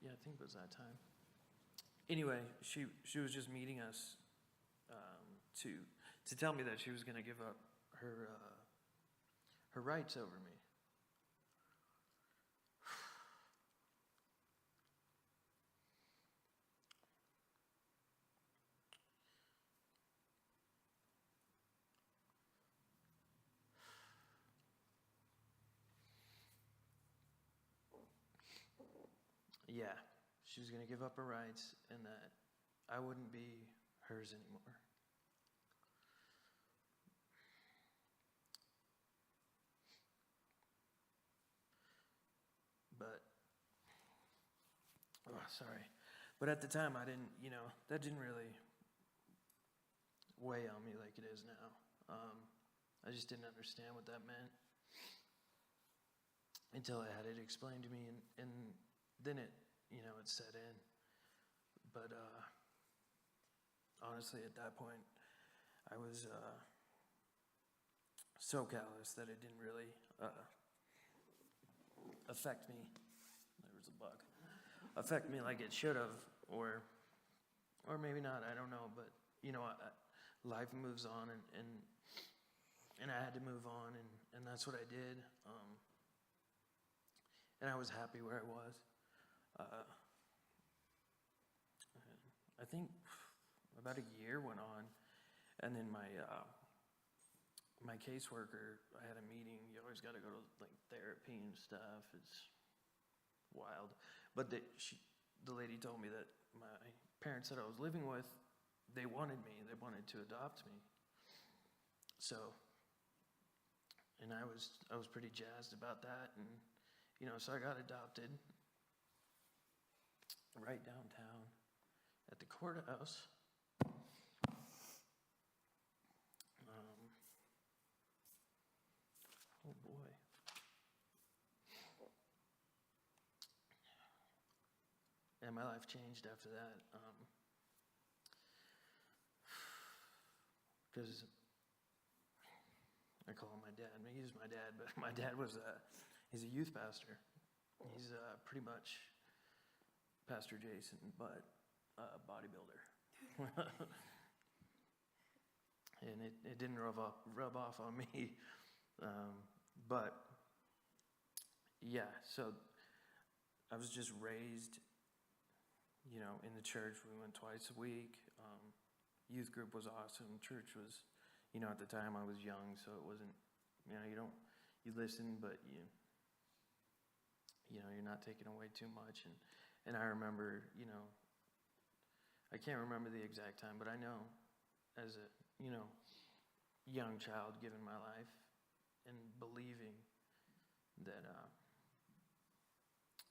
Yeah, I think it was that time. Anyway, she was just meeting us to tell me that she was going to give up her rights over me. Yeah, she was going to give up her rights and that I wouldn't be hers anymore. But at the time I didn't, that didn't really weigh on me like it is now. I just didn't understand what that meant until I had it explained to me, and then it set in. But honestly, at that point, I was so callous that it didn't really affect me. There was a bug. Affect me like it should have, or maybe not. I don't know. But life moves on, and I had to move on, and that's what I did. And I was happy where I was. I think about a year went on, and then my caseworker, I had a meeting. You always got to go to like therapy and stuff. It's wild. But the lady told me that my parents that I was living with, they wanted me. They wanted to adopt me. So, and I was pretty jazzed about that, and so I got adopted right downtown at the courthouse. Hold and my life changed after that. Because I call him my dad. I mean, he's my dad, but my dad he's a youth pastor. He's pretty much Pastor Jason, but a bodybuilder. And it didn't rub off on me. But, yeah, so I was just raised, in the church. We went twice a week. Youth group was awesome. Church was, at the time I was young, so it wasn't, you listen, but you're not taking away too much. And I remember, I can't remember the exact time, but I know as a, young child given my life and believing that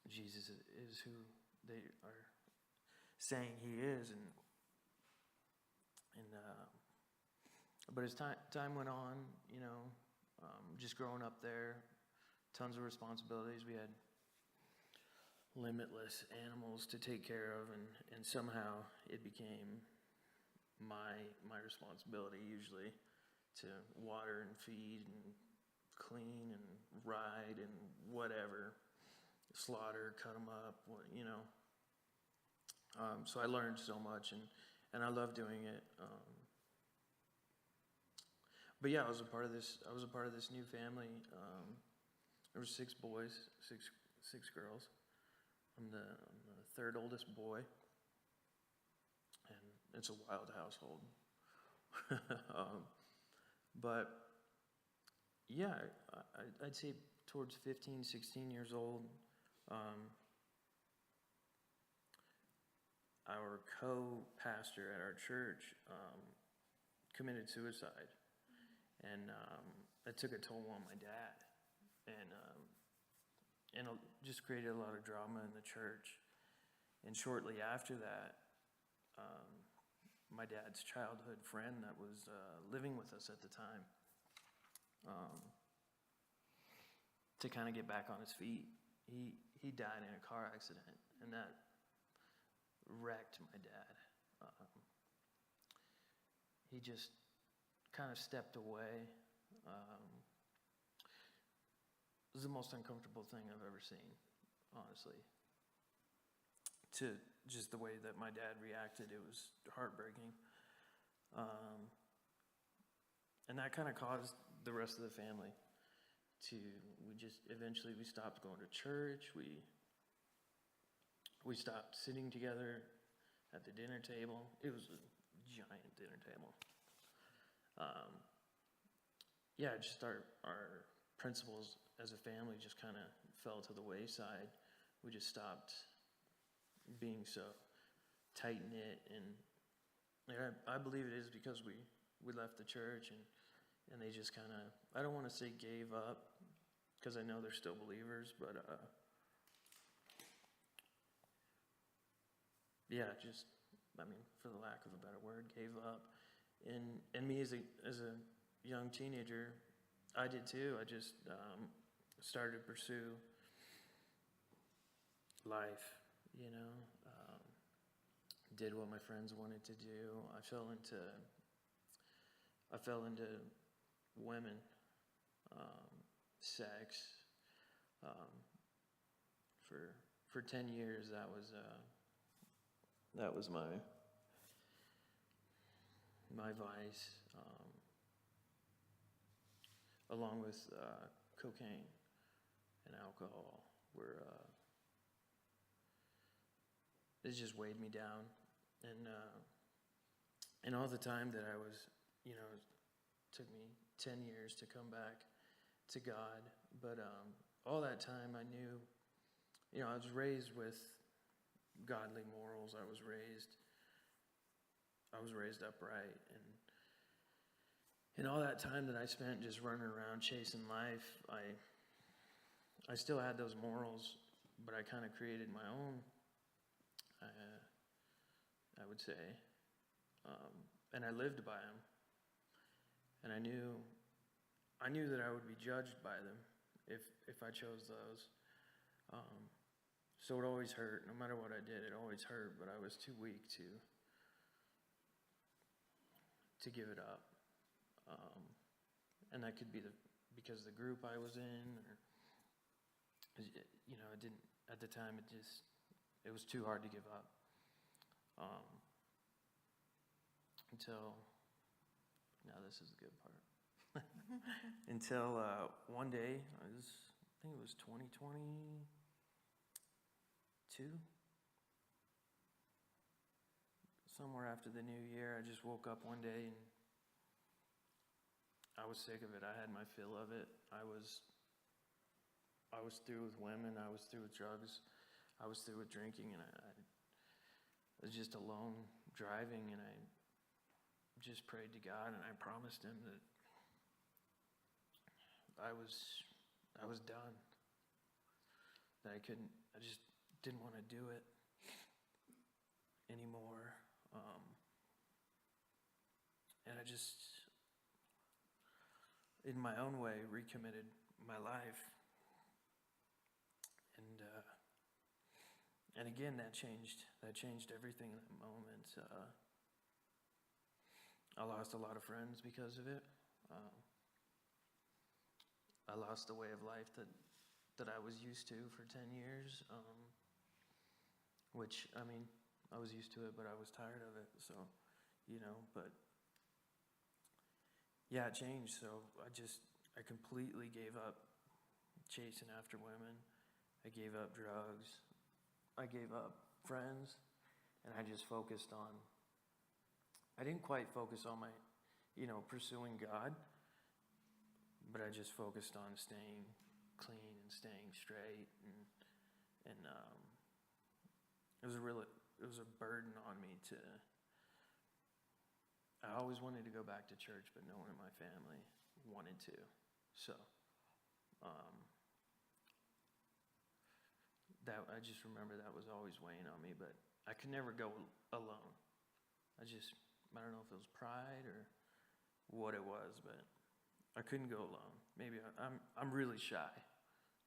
Jesus is who they are saying he is, but as time went on, just growing up there, tons of responsibilities. We had limitless animals to take care of, and somehow it became my responsibility usually to water and feed and clean and ride and whatever, slaughter, cut them up, so I learned so much, and I love doing it. But yeah, I was a part of this new family. There were 6 boys, six girls. I'm the third oldest boy, and it's a wild household. But yeah, I'd say towards 15, 16 years old, our co-pastor at our church committed suicide, and it took a toll on my dad, and it just created a lot of drama in the church. And shortly after that, my dad's childhood friend that was living with us at the time, to kind of get back on his feet, he died in a car accident, and that wrecked my dad. He just kind of stepped away. It was the most uncomfortable thing I've ever seen, honestly. To just the way that my dad reacted, it was heartbreaking. And that kind of caused the rest of the family eventually we stopped going to church. We stopped sitting together at the dinner table. It was a giant dinner table. Just our principles as a family just kind of fell to the wayside. We just stopped being so tight-knit, and I believe it is because we left the church, and they just kind of, I don't want to say gave up, because I know they're still believers, but for the lack of a better word, gave up. And me as a young teenager, I did too. I just started to pursue life, did what my friends wanted to do. I fell into women, sex. For 10 years, that was my vice, along with cocaine and alcohol, were it just weighed me down, and all the time that I was, it took me 10 years to come back to God, but all that time I knew, I was raised with godly morals. I was raised upright, and all that time that I spent just running around chasing life, I still had those morals, but I kind of created my own, I would say, and I lived by them, and I knew that I would be judged by them if I chose those. So it always hurt. No matter what I did, it always hurt, but I was too weak to give it up. And that could be because the group I was in, or, it didn't, at the time, it was too hard to give up. Until, now this is the good part. Until one day, I think it was 2022. Somewhere after the new year, I just woke up one day and I was sick of it. I had my fill of it. I was through with women. I was through with drugs. I was through with drinking, and I was just alone driving, and I just prayed to God, and I promised him that I was done. That I just didn't want to do it anymore. And I just, in my own way, recommitted my life. And again, that changed everything in that moment. I lost a lot of friends because of it. I lost the way of life that I was used to for 10 years, which, I mean, I was used to it, but I was tired of it. So, but yeah, it changed. So I completely gave up chasing after women. I gave up drugs. I gave up friends, and I just focused on, I didn't quite focus on my, pursuing God, but I just focused on staying clean and staying straight, and it was a burden on me I always wanted to go back to church, but no one in my family wanted to, so, that I just remember that was always weighing on me, but I could never go alone. I don't know if it was pride or what it was, but I couldn't go alone. Maybe I'm really shy.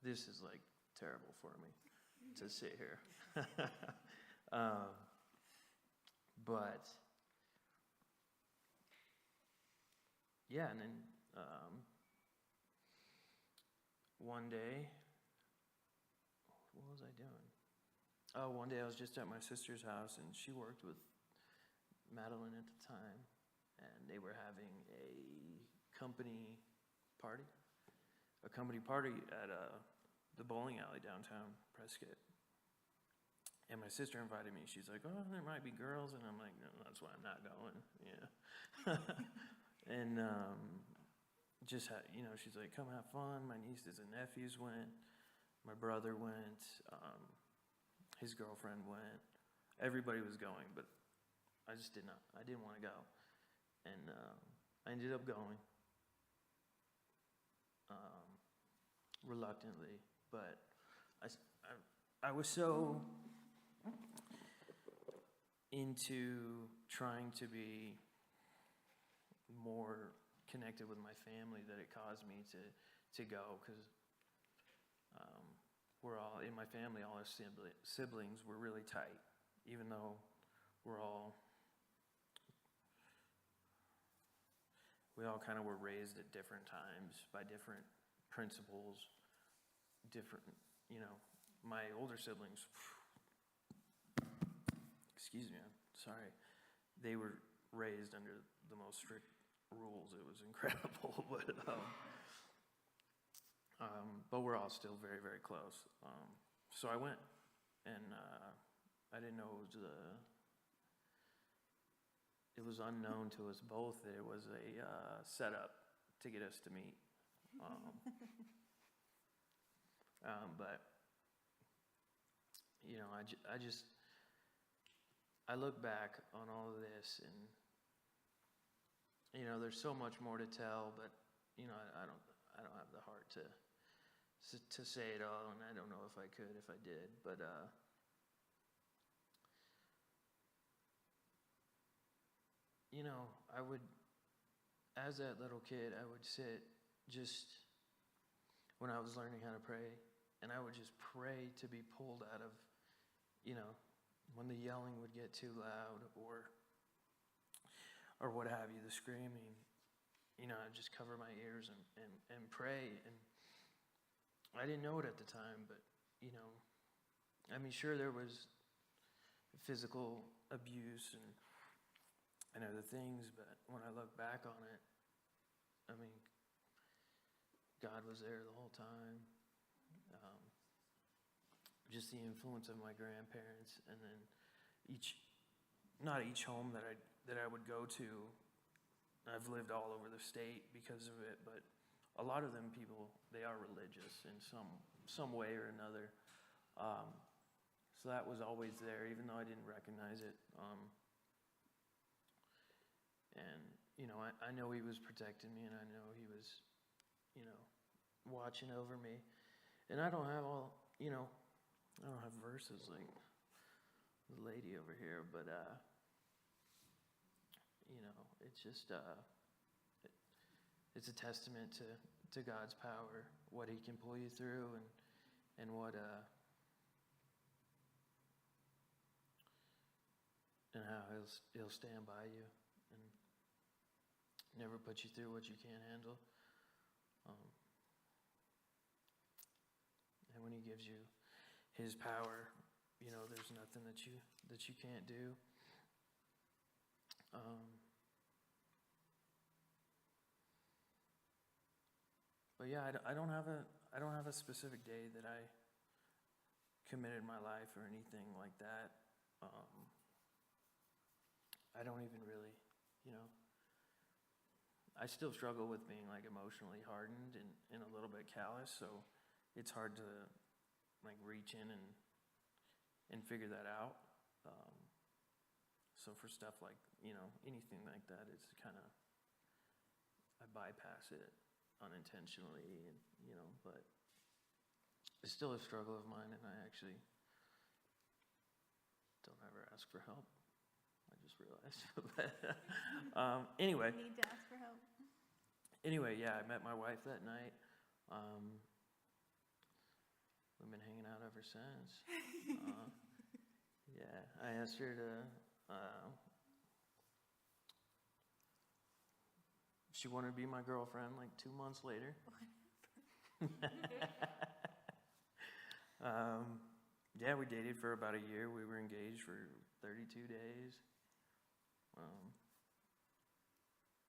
This is like terrible for me to sit here. But yeah, and then one day, what was I doing? Oh, one day I was just at my sister's house, and she worked with Madelynn at the time, and they were having a company party at the bowling alley downtown Prescott. And my sister invited me. She's like, "Oh, there might be girls," and I'm like, "No, that's why I'm not going." Yeah. And she's like, "Come have fun." My nieces and nephews went. My brother went. His girlfriend went. Everybody was going, but I didn't want to go. And I ended up going. Reluctantly, but I was so into trying to be more connected with my family that it caused me to go, because we're all, in my family, all our siblings were really tight, even though we all kind of were raised at different times by different principles, my older siblings, excuse me, I'm sorry, they were raised under the most strict rules. It was incredible, but we're all still very, very close. So I went, and I didn't know it was unknown to us both that it was a setup to get us to meet. But I look back on all of this, and there's so much more to tell, but I don't have the heart to say it all, and I don't know if I could if I did, but I would, as that little kid, I would sit just when I was learning how to pray, and I would just pray to be pulled out of when the yelling would get too loud or what have you, the screaming, I'd just cover my ears and pray. And I didn't know it at the time, but, sure there was physical abuse and other things, but when I look back on it, God was there the whole time. Just the influence of my grandparents, and then not each home that I would go to, I've lived all over the state because of it, but a lot of them people, they are religious in some way or another. So that was always there, even though I didn't recognize it. And I know he was protecting me, and I know he was, watching over me. And I don't have I don't have verses like the lady over here, but it's just it's a testament to God's power, what he can pull you through, and what and how he'll stand by you and never put you through what you can't handle. And when he gives you his power, there's nothing that you can't do. But yeah, I don't have a specific day that I committed my life or anything like that. I don't even really, I still struggle with being like emotionally hardened and a little bit callous, so it's hard to like reach in and figure that out. So for stuff like, anything like that, it's kind of, I bypass it unintentionally, and but it's still a struggle of mine, and I actually don't ever ask for help. I just realized. Anyway. You need to ask for help. Anyway, yeah, I met my wife that night. We've been hanging out ever since. Yeah, I asked her to. She wanted to be my girlfriend like 2 months later. Yeah, we dated for about a year. We were engaged for 32 days.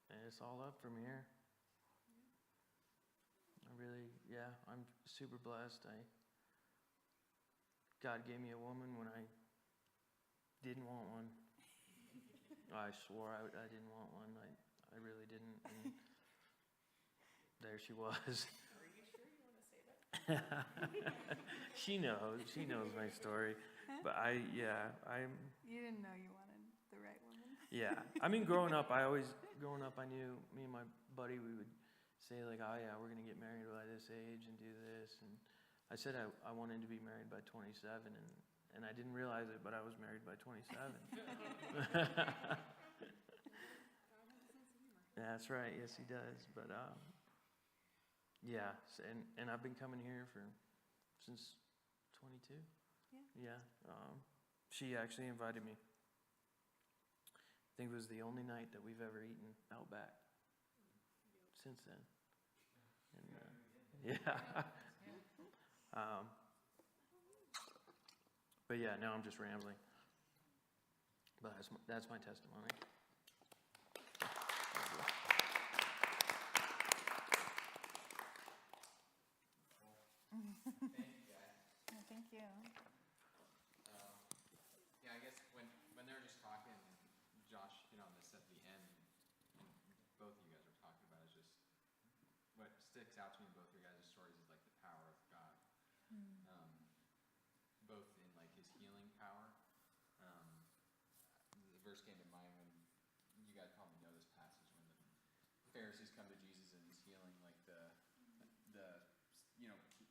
And it's all up from here. I'm super blessed. God gave me a woman when I didn't want one. I swore I didn't want one. I really didn't. And there she was. Are you sure you want to say that? She knows my story. But I'm. You didn't know you wanted the right woman. Yeah. Growing up, I knew, me and my buddy, we would say like, oh yeah, we're going to get married by this age and do this. And I said I wanted to be married by 27, and I didn't realize it, but I was married by 27. That's right. Yes, he does. But yeah, and I've been coming here since 22. Yeah. She actually invited me. I think it was the only night that we've ever eaten out back since then. And yeah. But yeah, now I'm just rambling. But that's my testimony. Thank you, guys. Oh, thank you. Yeah, I guess when they were just talking, and Josh hit on this at the end, and both of you guys were talking about, is just what sticks out to me in both your guys' stories is like the power of God. Both in like his healing power. The verse came to mind when you guys probably know this passage when the Pharisees come to Jesus and he's healing like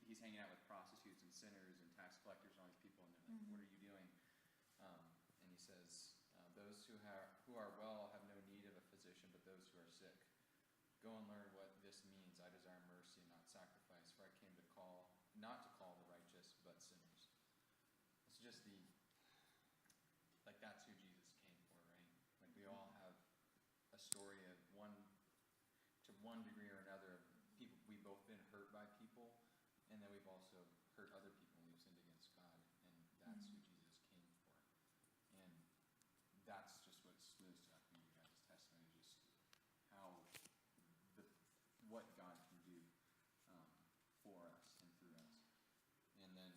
he's hanging out with prostitutes and sinners and tax collectors and all these people, and they're like, what are you doing? And he says, those who are well have no need of a physician, but those who are sick. Go and learn what this means. I desire mercy and not sacrifice, for I came not to call the righteous, but sinners. It's just the that's who Jesus came for, right? Like we all have a story of to one degree or another, people, we've both been hurt by people, and then we've also hurt other people when we've sinned against God, and that's who Jesus came for. And that's just what smooths out for you guys' testimony, just how what God can do for us and through us. And then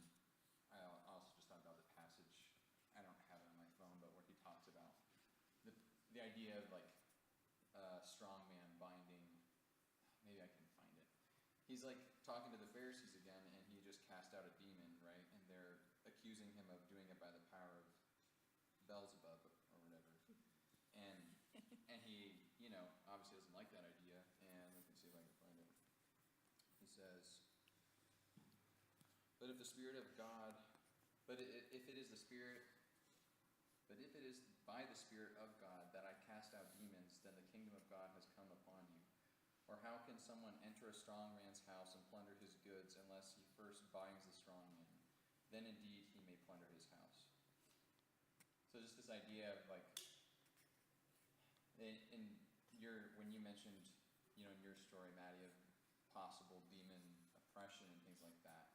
I also just thought about the passage, I don't have it on my phone, but where he talks about the idea of like strong man binding, maybe I can find it. He's like talking to the Pharisees again, and he just cast out a demon, right? And they're accusing him of doing it by the power of Beelzebub or whatever. And he, obviously doesn't like that idea, and we can see if I can find it. He says, But if it is by the Spirit of God that I cast out demons, then the kingdom of God has come upon you. Or how can someone enter a strong man's house and plunder his goods unless he first binds the strong man? Then indeed he may plunder his house. So just this idea of like, when you mentioned, in your story, Maddie, of possible demon oppression and things like that,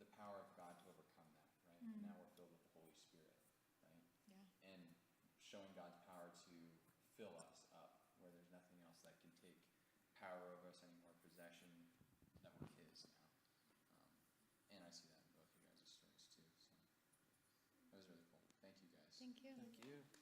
the power of God to overcome that, right? And now we're filled with the Holy Spirit, right? Yeah. And showing God's power to fill us up, where there's nothing else that can take power over us anymore, possession, that we're His now. And I see that in both of you guys' stories too. So that was really cool. Thank you guys. Thank you. Thank you.